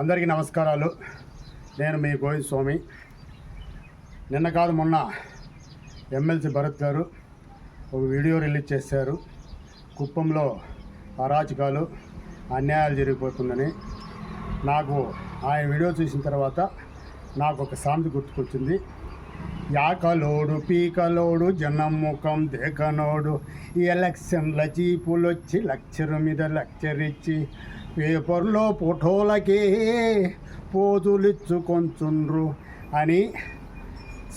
అందరికీ నమస్కారాలు. నేను మీ గోవింద్ స్వామి. నిన్న కాదు మొన్న ఎమ్మెల్సీ భరత్ గారు ఒక వీడియో రిలీజ్ చేశారు. కుప్పంలో అరాచకాలు అన్యాయాలు జరిగిపోతుందని. నాకు ఆయన వీడియో చూసిన తర్వాత నాకు ఒక సామెత గుర్తుకొచ్చింది. యాకలోడు పీకలోడు జనం ముఖం దేకనోడు, ఈ ఎలక్షన్ల చీపులొచ్చి లెక్చర్ మీద లెక్చర్ ఇచ్చి పేపర్లో ఫోటోలకే పోజులిచ్చుకొంచుండ్రు అని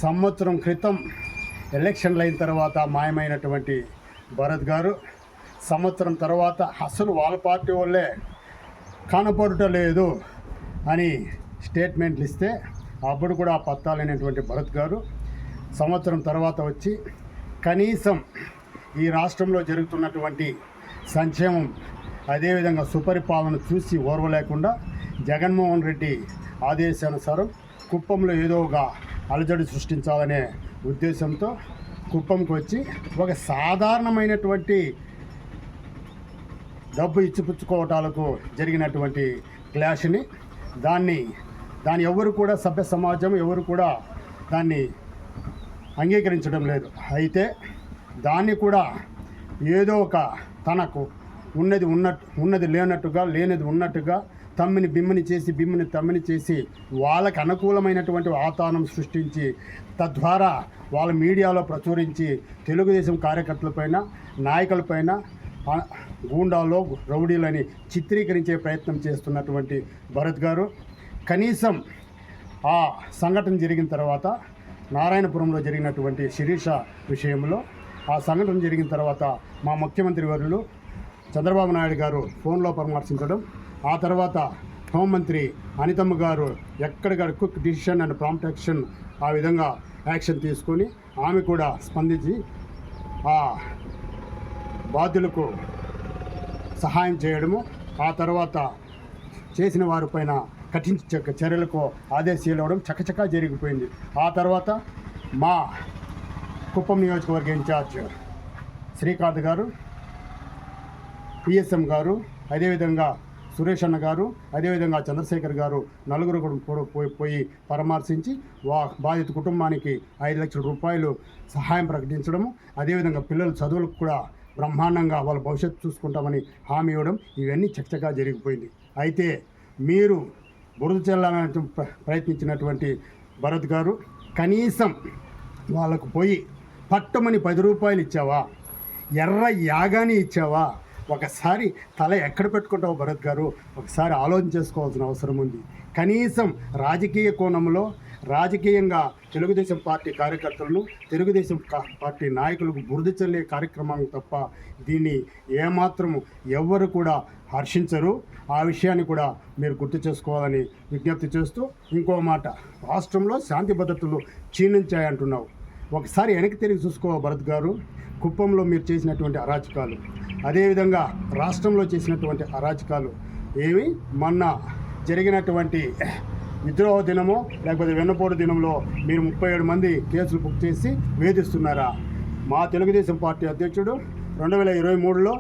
సంవత్సరం క్రితం ఎలక్షన్లు అయిన తర్వాత మాయమైనటువంటి భరత్ గారు సంవత్సరం తర్వాత అసలు వాళ్ళ పార్టీ వాళ్ళే కనపడటలేదు అని స్టేట్మెంట్లు ఇస్తే అప్పుడు కూడా పత్తాలైనటువంటి భరత్ గారు సంవత్సరం తర్వాత వచ్చి కనీసం ఈ రాష్ట్రంలో జరుగుతున్నటువంటి సంక్షేమం అదేవిధంగా సుపరిపాలన చూసి ఓర్వలేకుండా జగన్మోహన్ రెడ్డి ఆదేశానుసారం కుప్పంలో ఏదో ఒక అలజడి సృష్టించాలనే ఉద్దేశంతో కుప్పంకి వచ్చి ఒక సాధారణమైనటువంటి డబ్బు ఇచ్చిపుచ్చుకోవటాలకు జరిగినటువంటి క్లాష్ని దాన్ని ఎవరు కూడా సభ్య సమాజం ఎవరు కూడా దాన్ని అంగీకరించడం లేదు. అయితే దాన్ని కూడా ఏదో ఒక తనకు ఉన్నది లేనట్టుగా లేనిది ఉన్నట్టుగా తమ్మిని బిమ్మిని చేసి బిమ్మిని తమ్మిని చేసి వాళ్ళకి అనుకూలమైనటువంటి వాతావరణం సృష్టించి తద్వారా వాళ్ళ మీడియాలో ప్రచురించి తెలుగుదేశం కార్యకర్తలపైన నాయకులపైన గూండాలో రౌడీలని చిత్రీకరించే ప్రయత్నం చేస్తున్నటువంటి భరత్ గారు కనీసం ఆ సంఘటన జరిగిన తర్వాత నారాయణపురంలో జరిగినటువంటి శిరీష విషయంలో ఆ సంఘటన జరిగిన తర్వాత మా ముఖ్యమంత్రి వర్యులు చంద్రబాబు నాయుడు గారు ఫోన్లో పరామర్శించడం, ఆ తర్వాత హోంమంత్రి అనితమ్మ గారు ఎక్కడికక్కడ quick decision and prompt action ఆ విధంగా యాక్షన్ తీసుకొని ఆమె కూడా స్పందించి ఆ బాధ్యులకు సహాయం చేయడము, ఆ తర్వాత చేసిన వారిపైన కఠిన చర్యలకు ఆదేశాలు ఇవ్వడం చకచకా జరిగిపోయింది. ఆ తర్వాత మా కుప్పం నియోజకవర్గ ఇన్ఛార్జ్ శ్రీకాంత్ గారు, పిఎస్ఎం గారు, అదేవిధంగా సురేష్ అన్న గారు, అదేవిధంగా చంద్రశేఖర్ గారు నలుగురు కూడా పోయి పరామర్శించి బాధిత కుటుంబానికి 5 లక్షల రూపాయలు సహాయం ప్రకటించడము, అదేవిధంగా పిల్లల చదువులకు కూడా బ్రహ్మాండంగా వాళ్ళ భవిష్యత్తు చూసుకుంటామని హామీ ఇవ్వడం ఇవన్నీ చకచకా జరిగిపోయింది. అయితే మీరు బురద చెల్లాలని ప్రయత్నించినటువంటి భరత్ గారు కనీసం వాళ్ళకు పోయి పట్టమని 10 రూపాయలు ఇచ్చావా, ఎర్ర యాగాని ఇచ్చావా? ఒకసారి తల ఎక్కడ పెట్టుకుంటావు భరత్ గారు? ఒకసారి ఆలోచన చేసుకోవాల్సిన అవసరం ఉంది. కనీసం రాజకీయ కోణంలో రాజకీయంగా తెలుగుదేశం పార్టీ కార్యకర్తలను తెలుగుదేశం పార్టీ నాయకులకు బురద చల్లే కార్యక్రమం తప్ప దీన్ని ఏమాత్రము ఎవ్వరు కూడా హర్షించరు. ఆ విషయాన్ని కూడా మీరు గుర్తు చేసుకోవాలని విజ్ఞప్తి చేస్తూ, ఇంకో మాట, రాష్ట్రంలో శాంతి భద్రతలు క్షీణించాయంటున్నావు. ఒకసారి వెనక్కి తిరిగి చూసుకోవాలి భరత్ గారు. కుప్పంలో మీరు చేసినటువంటి అరాచకాలు, అదేవిధంగా రాష్ట్రంలో చేసినటువంటి అరాచకాలు ఏవి మొన్న జరిగినటువంటి విద్రోహ దినమో లేకపోతే వెన్నపోటు దినంలో మీరు 37 మంది కేసులు బుక్ చేసి వేధిస్తున్నారా? మా తెలుగుదేశం పార్టీ అధ్యక్షుడు 2023లో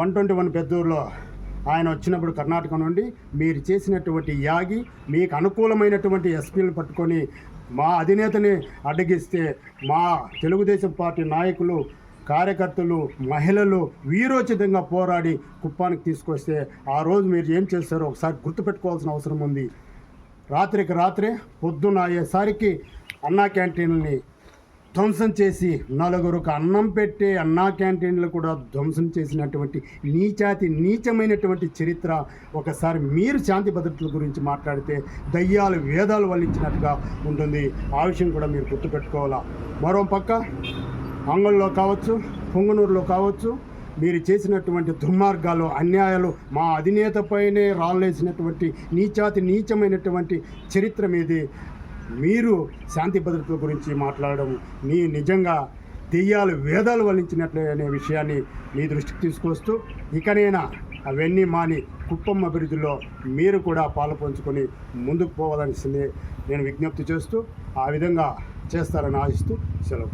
121 పెద్దూరులో ఆయన వచ్చినప్పుడు కర్ణాటక నుండి మీరు చేసినటువంటి యాగి మీకు అనుకూలమైనటువంటి ఎస్పీలను పట్టుకొని మా అధినేతని అడ్డగిస్తే మా తెలుగుదేశం పార్టీ నాయకులు కార్యకర్తలు మహిళలు వీరోచితంగా పోరాడి కుప్పానికి తీసుకొస్తే ఆ రోజు మీరు ఏం చేస్తారో ఒకసారి గుర్తుపెట్టుకోవాల్సిన అవసరం ఉంది. రాత్రికి రాత్రే పొద్దున్న అయ్యేసరికి అన్నా క్యాంటీన్ని ధ్వంసం చేసి నలుగురికి అన్నం పెట్టే అన్నా క్యాంటీన్లు కూడా ధ్వంసం చేసినటువంటి నీచమైనటువంటి చరిత్ర. ఒకసారి మీరు శాంతి భద్రతల గురించి మాట్లాడితే దయ్యాలు వేదాలు వల్లించినట్టుగా ఉంటుంది. ఆ విషయం కూడా మీరు గుర్తుపెట్టుకోవాలా. మరో పక్క అంగల్లో కావచ్చు, పొంగనూరులో కావచ్చు, మీరు చేసినటువంటి దుర్మార్గాలు అన్యాయాలు మా అధినేతపైనే రాళ్ళేసినటువంటి నీచమైనటువంటి చరిత్ర మీది మీరు శాంతి భద్రతల గురించి మాట్లాడడం నిజంగా దెయ్యాలు వేదాలు వల్లించినట్లే అనే విషయాన్ని మీ దృష్టికి తీసుకొస్తూ ఇకనైనా అవన్నీ మాని కుప్పం అభివృద్ధిలో మీరు కూడా పాలు పంచుకొని ముందుకు పోవాలని నేను విజ్ఞప్తి చేస్తూ ఆ విధంగా చేస్తారని ఆశిస్తూ సెలవు.